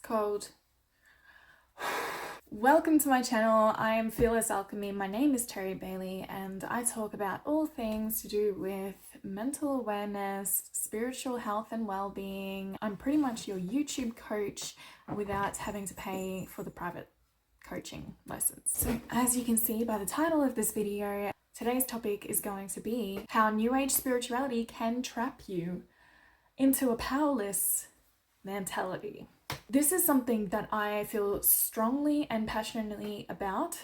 cold. Welcome to my channel. I am Fearless Alchemy. My name is Terry Bailey and I talk about all things to do with mental awareness, spiritual health and well-being. I'm pretty much your YouTube coach without having to pay for the private coaching lessons. So as you can see by the title of this video, today's topic is going to be how New Age spirituality can trap you into a powerless mentality. This is something that I feel strongly and passionately about,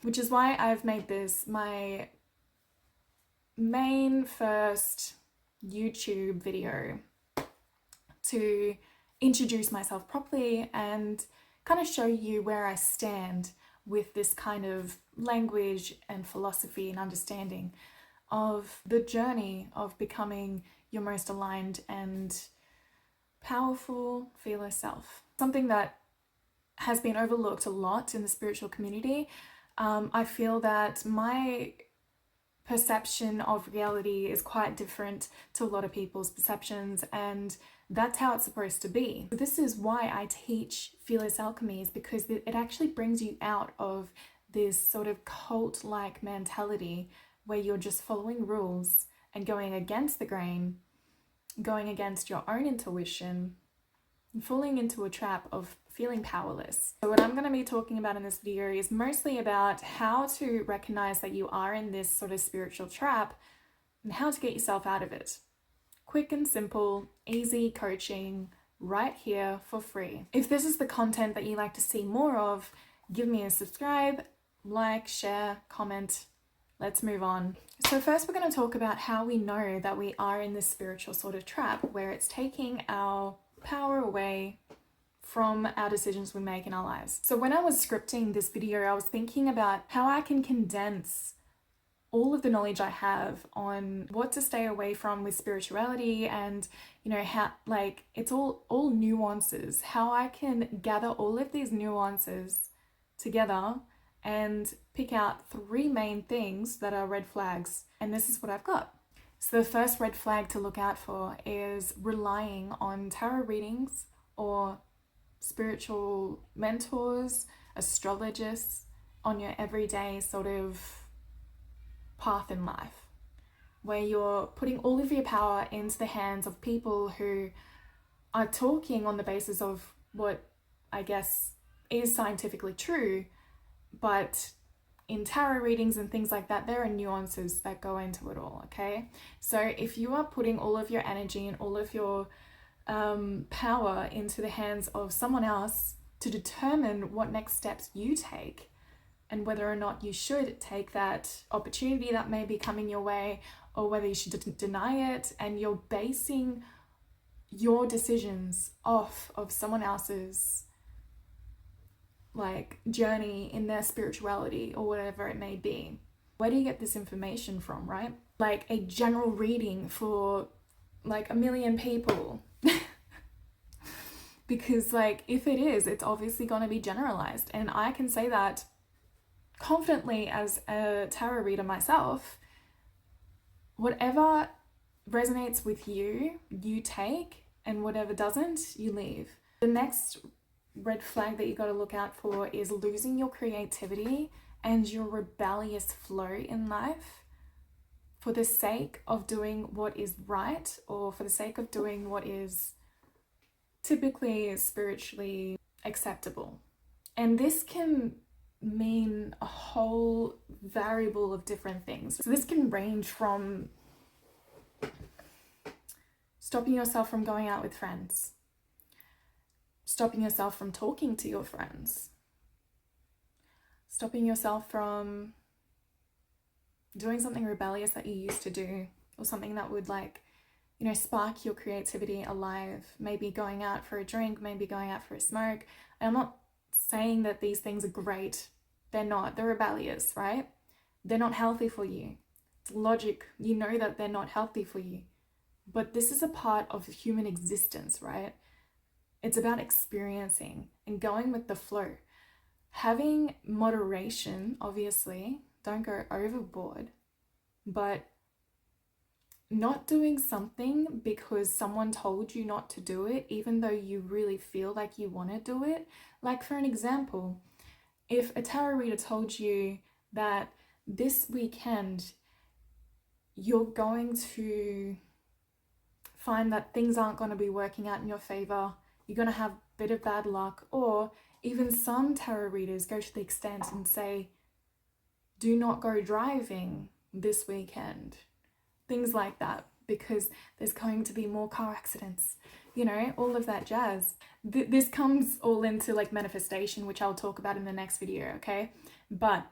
which is why I've made this my main first YouTube video to introduce myself properly and kind of show you where I stand with this kind of language and philosophy and understanding of the journey of becoming your most aligned and powerful, fearless self. Something that has been overlooked a lot in the spiritual community. I feel that my perception of reality is quite different to a lot of people's perceptions, and that's how it's supposed to be. This is why I teach Fearless Alchemy, is because it actually brings you out of this sort of cult-like mentality where you're just following rules and going against the grain, going against your own intuition, and falling into a trap of feeling powerless. So what I'm going to be talking about in this video is mostly about how to recognize that you are in this sort of spiritual trap and how to get yourself out of it. Quick and simple, easy coaching right here for free. If this is the content that you like to see more of, give me a subscribe, like, share, comment. Let's move on. So first we're going to talk about how we know that we are in this spiritual sort of trap where it's taking our power away from our decisions we make in our lives. So when I was scripting this video, I was thinking about how I can condense all of the knowledge I have on what to stay away from with spirituality, and how, like, it's all nuances, how I can gather all of these nuances together and pick out 3 main things that are red flags. And this is what I've got. So the first red flag to look out for is relying on tarot readings or spiritual mentors, astrologists on your everyday sort of path in life, where you're putting all of your power into the hands of people who are talking on the basis of what I guess is scientifically true, but in tarot readings and things like that, there are nuances that go into it all, okay? So if you are putting all of your energy and all of your power into the hands of someone else to determine what next steps you take and whether or not you should take that opportunity that may be coming your way, or whether you should deny it, and you're basing your decisions off of someone else's journey in their spirituality or whatever it may be. Where do you get this information from, right? Like a general reading for like 1 million people. Because if it is, it's obviously going to be generalized. And I can say that confidently as a tarot reader myself. Whatever resonates with you, you take, and whatever doesn't, you leave. The next red flag that you got to look out for is losing your creativity and your rebellious flow in life for the sake of doing what is right, or for the sake of doing what is typically spiritually acceptable. And this can mean a whole variable of different things. So this can range from stopping yourself from going out with friends, stopping yourself from talking to your friends, stopping yourself from doing something rebellious that you used to do, or something that would spark your creativity alive. Maybe going out for a drink, maybe going out for a smoke. And I'm not saying that these things are great. They're not. They're rebellious, right? They're not healthy for you. It's logic. You know that they're not healthy for you. But this is a part of human existence, right? It's about experiencing and going with the flow. Having moderation, obviously, don't go overboard, but not doing something because someone told you not to do it, even though you really feel like you want to do it. Like, for an example, if a tarot reader told you that this weekend you're going to find that things aren't going to be working out in your favor, you're going to have a bit of bad luck, or even some tarot readers go to the extent and say, do not go driving this weekend. Things like that, because there's going to be more car accidents, you know, all of that jazz. This comes all into like manifestation, which I'll talk about in the next video, okay? But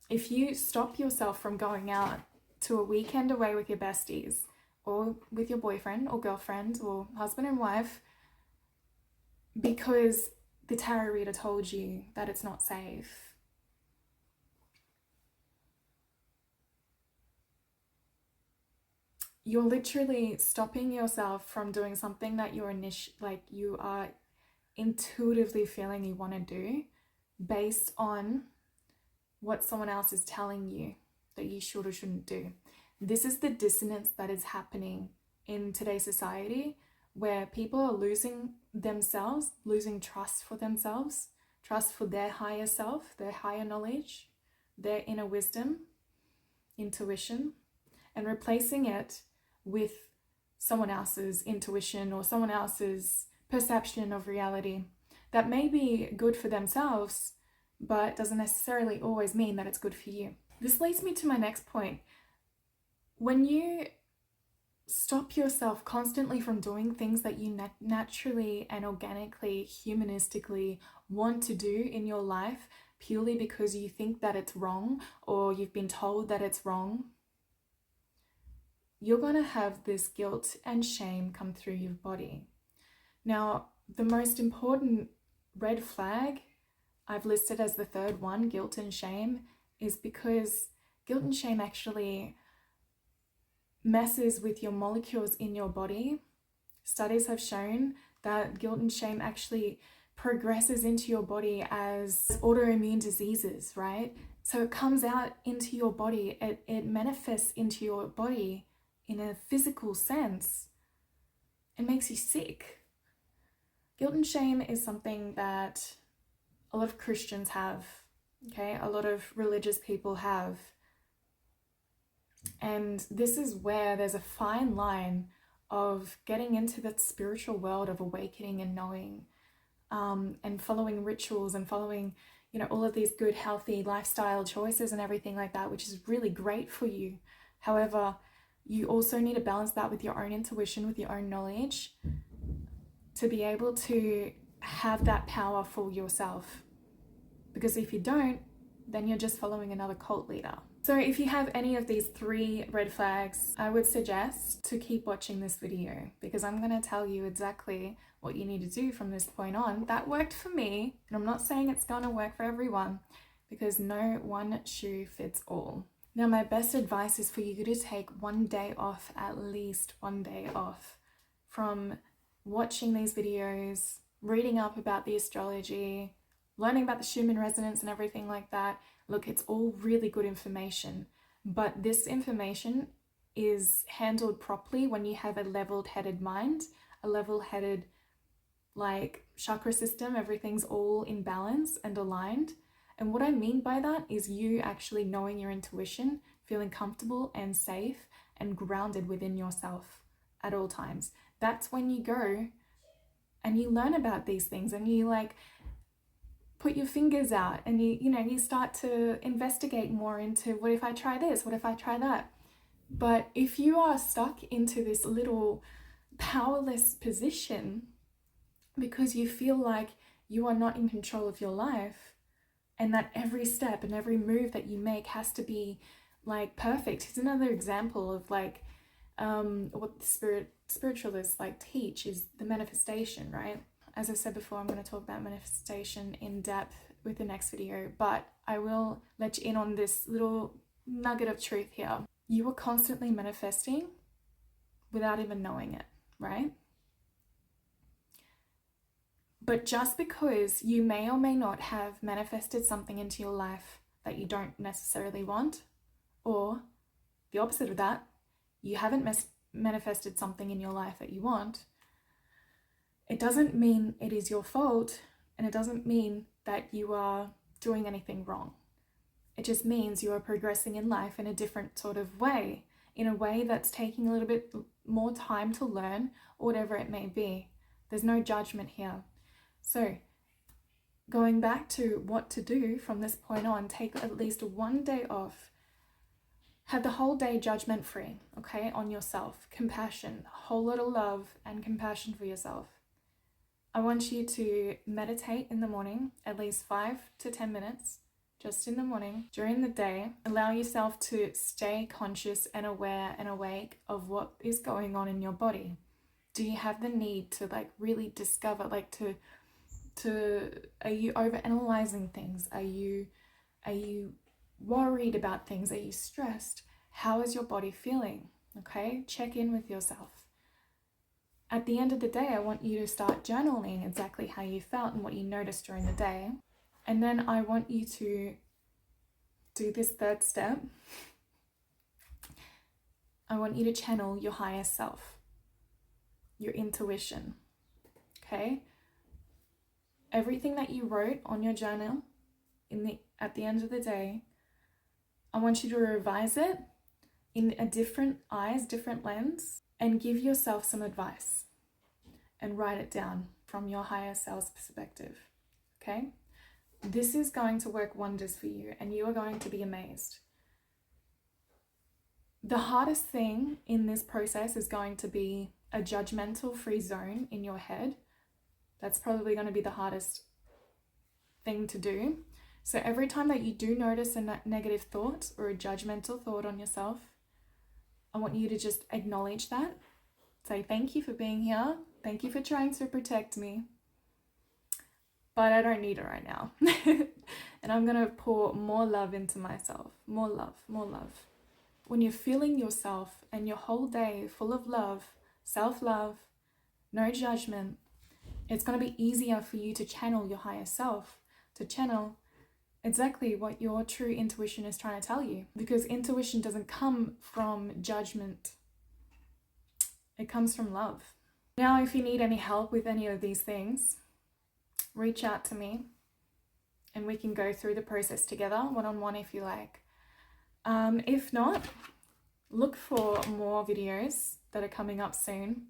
if you stop yourself from going out to a weekend away with your besties, or with your boyfriend or girlfriend or husband and wife, because the tarot reader told you that it's not safe, you're literally stopping yourself from doing something that you are intuitively feeling you want to do based on what someone else is telling you that you should or shouldn't do. This is the dissonance that is happening in today's society, where people are losing themselves, losing trust for themselves, trust for their higher self, their higher knowledge, their inner wisdom, intuition, and replacing it with someone else's intuition or someone else's perception of reality that may be good for themselves, but doesn't necessarily always mean that it's good for you. This leads me to my next point. When you stop yourself constantly from doing things that you naturally and organically, humanistically want to do in your life, purely because you think that it's wrong or you've been told that it's wrong, you're going to have this guilt and shame come through your body. Now, the most important red flag I've listed as the third one, guilt and shame, is because guilt and shame actually messes with your molecules in your body. Studies have shown that guilt and shame actually progresses into your body as autoimmune diseases, right? So it comes out into your body, it manifests into your body in a physical sense. It makes you sick. Guilt and shame is something that a lot of Christians have, okay? A lot of religious people have. And this is where there's a fine line of getting into that spiritual world of awakening and knowing, and following rituals and following, you know, all of these good, healthy lifestyle choices and everything like that, which is really great for you. However, you also need to balance that with your own intuition, with your own knowledge, to be able to have that power for yourself. Because if you don't, then you're just following another cult leader. So if you have any of these 3 red flags, I would suggest to keep watching this video, because I'm going to tell you exactly what you need to do from this point on. That worked for me, and I'm not saying it's going to work for everyone, because no one shoe fits all. Now, my best advice is for you to take one day off, at least one day off, from watching these videos, reading up about the astrology, learning about the Schumann resonance and everything like that. Look, it's all really good information, but this information is handled properly when you have a level-headed mind, a level-headed like chakra system. Everything's all in balance and aligned. And what I mean by that is you actually knowing your intuition, feeling comfortable and safe and grounded within yourself at all times. That's when you go and you learn about these things, and you like put your fingers out, and you start to investigate more into, what if I try this? What if I try that? But if you are stuck into this little powerless position because you feel like you are not in control of your life, and that every step and every move that you make has to be like perfect. It's another example of like what the spiritualists like teach is the manifestation, right? As I said before, I'm going to talk about manifestation in depth with the next video, but I will let you in on this little nugget of truth here. You are constantly manifesting without even knowing it, right? But just because you may or may not have manifested something into your life that you don't necessarily want, or the opposite of that, you haven't manifested something in your life that you want, it doesn't mean it is your fault, and it doesn't mean that you are doing anything wrong. It just means you are progressing in life in a different sort of way, in a way that's taking a little bit more time to learn, or whatever it may be. There's no judgment here. So going back to what to do from this point on, take at least one day off. Have the whole day judgment free, okay, on yourself. Compassion, a whole lot of love and compassion for yourself. I want you to meditate in the morning, at least 5 to 10 minutes, just in the morning. During the day, allow yourself to stay conscious and aware and awake of what is going on in your body. Do you have the need to really discover, are you overanalyzing things? Are you worried about things? Are you stressed? How is your body feeling? Okay, check in with yourself. At the end of the day, I want you to start journaling exactly how you felt and what you noticed during the day. And then I want you to do this third step. I want you to channel your higher self, your intuition, okay? Everything that you wrote on your journal at the end of the day, I want you to revise it in a different lens, and give yourself some advice and write it down from your higher self's perspective, okay? This is going to work wonders for you, and you are going to be amazed. The hardest thing in this process is going to be a judgmental free zone in your head. That's probably going to be the hardest thing to do. So every time that you do notice a negative thought or a judgmental thought on yourself, I want you to just acknowledge that. Say, thank you for being here. Thank you for trying to protect me. But I don't need it right now. And I'm going to pour more love into myself. More love, more love. When you're feeling yourself and your whole day full of love, self-love, no judgment, it's going to be easier for you to channel your higher self, to channel exactly what your true intuition is trying to tell you. Because intuition doesn't come from judgment. It comes from love. Now, if you need any help with any of these things, reach out to me and we can go through the process together, one-on-one if you like. If not, look for more videos that are coming up soon.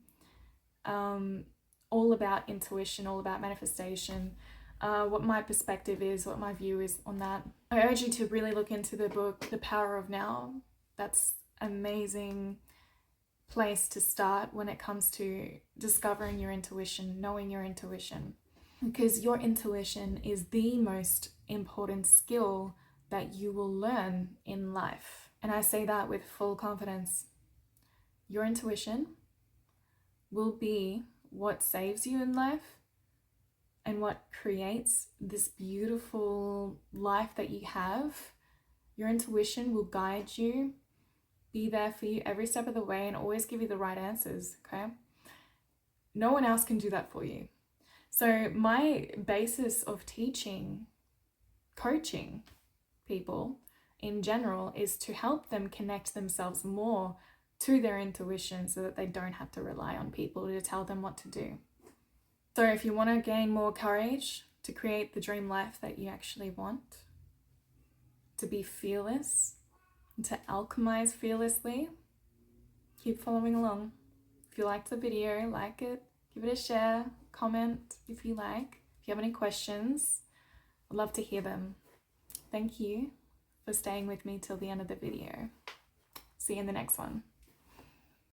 All about intuition, all about manifestation, what my perspective is, what my view is on that. I urge you to really look into the book, The Power of Now. That's an amazing place to start when it comes to discovering your intuition, knowing your intuition. Because your intuition is the most important skill that you will learn in life. And I say that with full confidence. Your intuition will be what saves you in life and what creates this beautiful life that you have. Your intuition will guide you, be there for you every step of the way, and always give you the right answers, okay? No one else can do that for you. So my basis of teaching, coaching people in general is to help them connect themselves more to their intuition so that they don't have to rely on people to tell them what to do. So if you want to gain more courage to create the dream life that you actually want, to be fearless, and to alchemize fearlessly, keep following along. If you liked the video, like it, give it a share, comment if you like. If you have any questions, I'd love to hear them. Thank you for staying with me till the end of the video. See you in the next one.